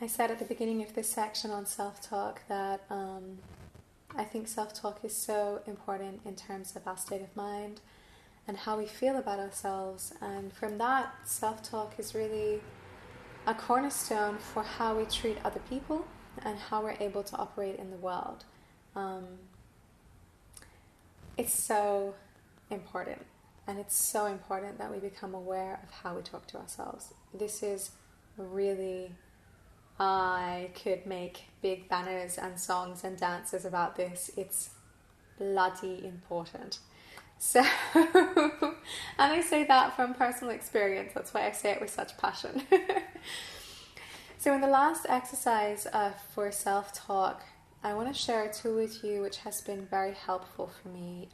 I said at the beginning of this section on self-talk that I think self-talk is so important in terms of our state of mind and how we feel about ourselves. And from that, self-talk is really a cornerstone for how we treat other people and how we're able to operate in the world. It's so important. And it's so important that we become aware of how we talk to ourselves. This is really, I could make big banners and songs and dances about this. It's bloody important. So, and I say that from personal experience. That's why I say it with such passion. So in the last exercise for self-talk, I want to share a tool with you which has been very helpful for me.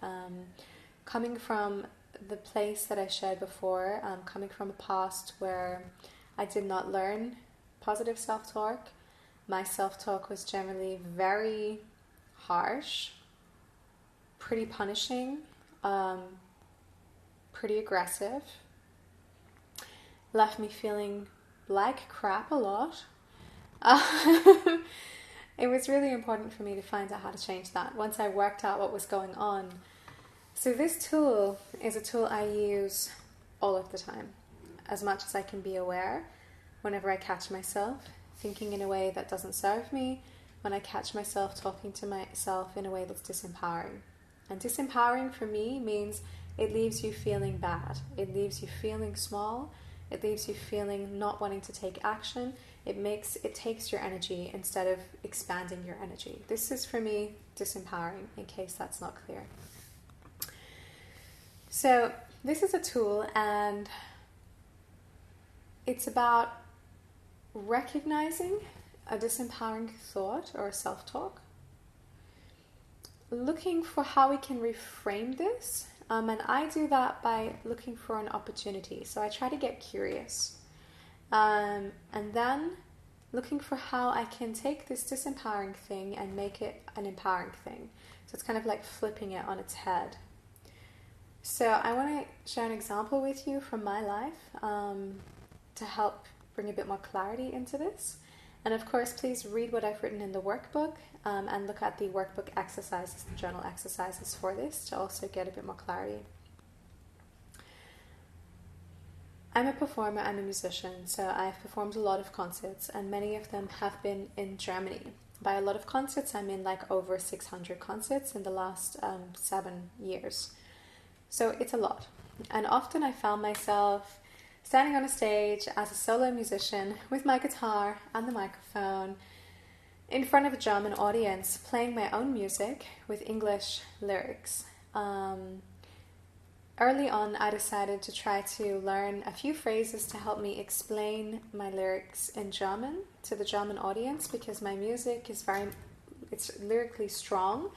Coming from the place that I shared before, coming from a past where I did not learn positive self-talk. My self-talk was generally very harsh, pretty punishing, pretty aggressive, left me feeling like crap a lot. It was really important for me to find out how to change that once I worked out what was going on. So this tool is a tool I use all of the time, as much as I can be aware. Whenever I catch myself thinking in a way that doesn't serve me, when I catch myself talking to myself in a way that's disempowering. And disempowering for me means it leaves you feeling bad. It leaves you feeling small. It leaves you feeling not wanting to take action. It takes your energy instead of expanding your energy. This is for me disempowering, in case that's not clear. So this is a tool, and it's about recognizing a disempowering thought or self-talk, looking for how we can reframe this, and I do that by looking for an opportunity. So I try to get curious, and then looking for how I can take this disempowering thing and make it an empowering thing. So it's kind of like flipping it on its head. So I want to share an example with you from my life to help bring a bit more clarity into this. And of course, please read what I've written in the workbook and look at the workbook exercises, the journal exercises for this to also get a bit more clarity. I'm a performer, I'm a musician, so I've performed a lot of concerts, and many of them have been in Germany. By a lot of concerts, I mean like over 600 concerts in the last 7 years. So it's a lot. And often I found myself standing on a stage as a solo musician with my guitar and the microphone in front of a German audience, playing my own music with English lyrics. Early on, I decided to try to learn a few phrases to help me explain my lyrics in German to the German audience, because my music is it's lyrically strong,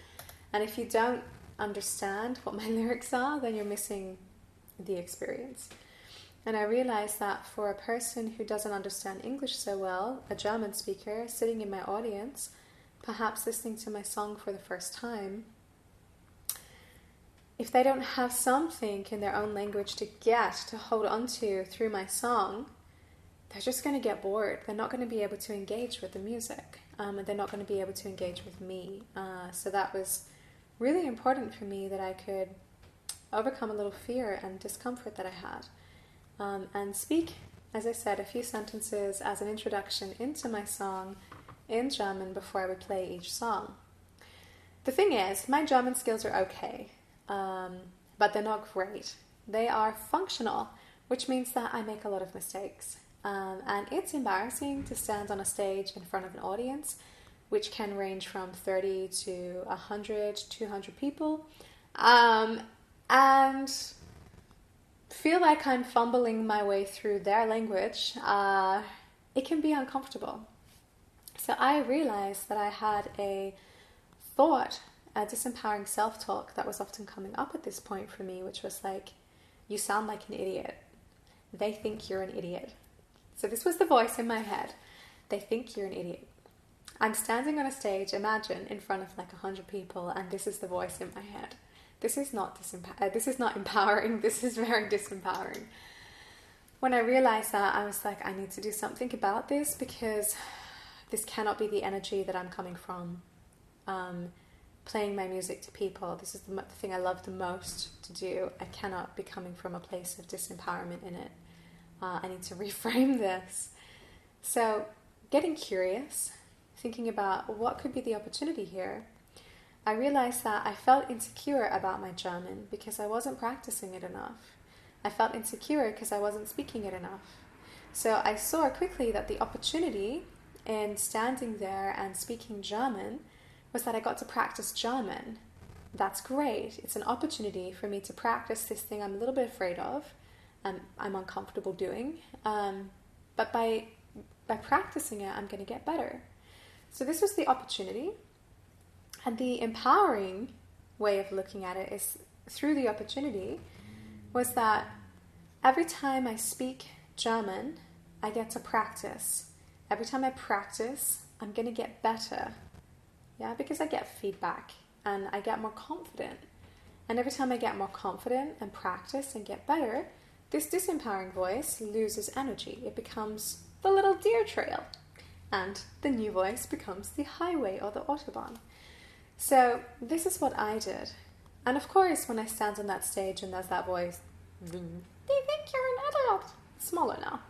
and if you don't understand what my lyrics are, then you're missing the experience. And I realized that for a person who doesn't understand English so well, a German speaker sitting in my audience, perhaps listening to my song for the first time, if they don't have something in their own language to hold on to through my song, they're just going to get bored. They're not going to be able to engage with the music, and they're not going to be able to engage with me. So that was really important for me, that I could overcome a little fear and discomfort that I had, and speak, as I said, a few sentences as an introduction into my song in German before I would play each song. The thing is, my German skills are okay, but they're not great. They are functional, which means that I make a lot of mistakes. And it's embarrassing to stand on a stage in front of an audience, which can range from 30 to 100, 200 people, and feel like I'm fumbling my way through their language. It can be uncomfortable. So I realized that I had a disempowering self-talk that was often coming up at this point for me, which was like, you sound like an idiot. They think you're an idiot. So this was the voice in my head. They think you're an idiot. I'm standing on a stage, imagine, in front of like 100 people, and this is the voice in my head. This is not empowering. This is very disempowering. When I realized that, I was like, I need to do something about this, because this cannot be the energy that I'm coming from playing my music to people. This is the thing I love the most to do. I cannot be coming from a place of disempowerment in it. I need to reframe this. So getting curious, thinking about what could be the opportunity here, I realized that I felt insecure about my German because I wasn't practicing it enough. I felt insecure because I wasn't speaking it enough. So I saw quickly that the opportunity in standing there and speaking German was that I got to practice German. That's great. It's an opportunity for me to practice this thing I'm a little bit afraid of, and I'm uncomfortable doing. But by practicing it, I'm going to get better. So this was the opportunity. And the empowering way of looking at it is through the opportunity was that every time I speak German, I get to practice. Every time I practice, I'm going to get better. Yeah, because I get feedback and I get more confident. And every time I get more confident and practice and get better, this disempowering voice loses energy. It becomes the little deer trail. And the new voice becomes the highway or the autobahn. So this is what I did. And of course, when I stand on that stage and there's that voice, they think you're an adult. Smaller now.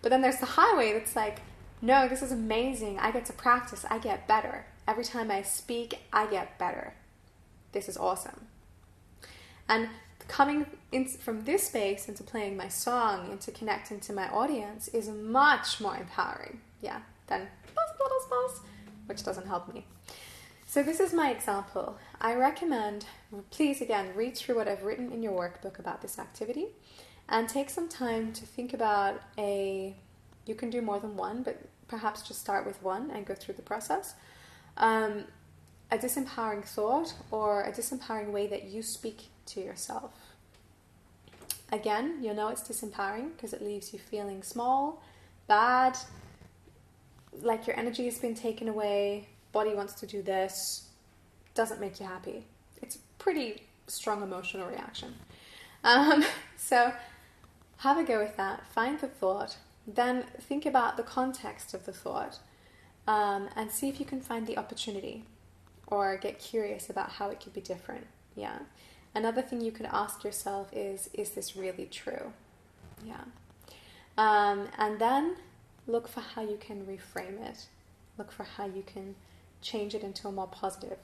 But then there's the highway that's like, no, this is amazing. I get to practice. I get better. Every time I speak, I get better. This is awesome. And coming in from this space into playing my song, into connecting to my audience is much more empowering. Yeah, than which doesn't help me. So this is my example. I recommend, please again, read through what I've written in your workbook about this activity and take some time to think about you can do more than one, but perhaps just start with one and go through the process. A disempowering thought or a disempowering way that you speak to yourself. Again, you'll know it's disempowering because it leaves you feeling small, bad, like your energy has been taken away, body wants to do this, doesn't make you happy. It's a pretty strong emotional reaction. So have a go with that, find the thought, then think about the context of the thought, and see if you can find the opportunity or get curious about how it could be different. Yeah. Another thing you could ask yourself is this really true? Yeah. And then look for how you can reframe it. Look for how you can change it into a more positive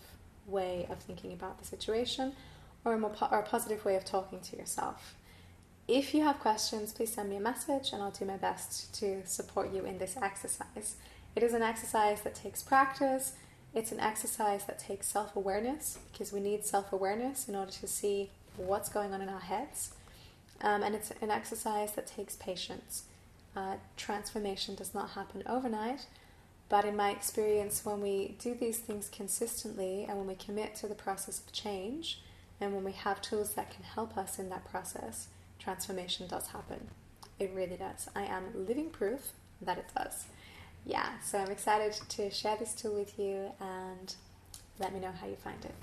way of thinking about the situation or a positive way of talking to yourself. If you have questions, please send me a message and I'll do my best to support you in this exercise. It is an exercise that takes practice. It's an exercise that takes self-awareness because we need self-awareness in order to see what's going on in our heads. And it's an exercise that takes patience. Transformation does not happen overnight, but in my experience, when we do these things consistently and when we commit to the process of change and when we have tools that can help us in that process, transformation does happen. It really does. I am living proof that it does. Yeah, so I'm excited to share this tool with you and let me know how you find it.